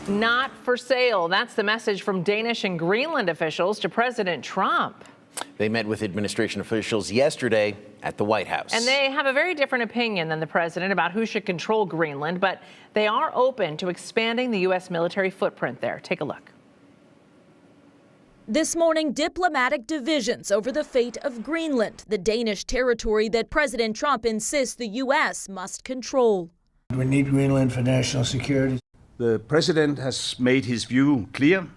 Not for sale. That's the message from Danish and Greenland officials to President Trump. They met with administration officials yesterday at the White House. And they have a very different opinion than the president about who should control Greenland, but they are open to expanding the U.S. military footprint there. Take a look. This morning, diplomatic divisions over the fate of Greenland, the Danish territory that President Trump insists the U.S. must control. We need Greenland for national security. The president has made his view clear,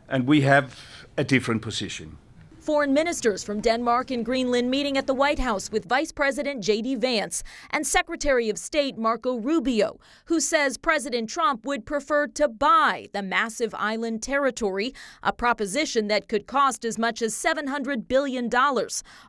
and we have a different position. Foreign ministers from Denmark and Greenland meeting at the White House with Vice President J.D. Vance and Secretary of State Marco Rubio, who says President Trump would prefer to buy the massive island territory, a proposition that could cost as much as $700 billion,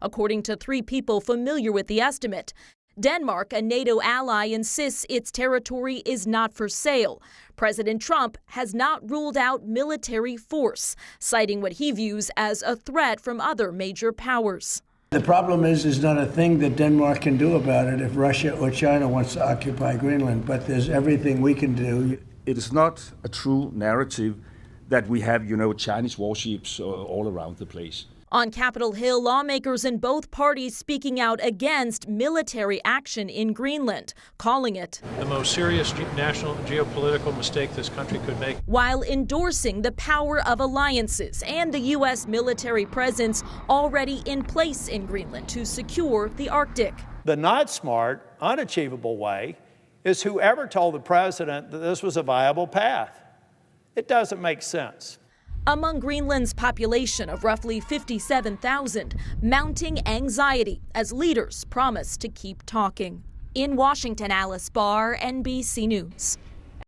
according to three people familiar with the estimate. Denmark, a NATO ally, insists its territory is not for sale. President Trump has not ruled out military force, citing what he views as a threat from other major powers. The problem is there's not a thing that Denmark can do about it if Russia or China wants to occupy Greenland, but there's everything we can do. It is not a true narrative that we have, Chinese warships all around the place. On Capitol Hill, lawmakers in both parties speaking out against military action in Greenland, calling it the most serious national geopolitical mistake this country could make, while endorsing the power of alliances and the U.S. military presence already in place in Greenland to secure the Arctic. The not smart, unachievable way is whoever told the president that this was a viable path. It doesn't make sense. Among Greenland's population of roughly 57,000, mounting anxiety as leaders promise to keep talking. In Washington, Alice Barr, NBC News.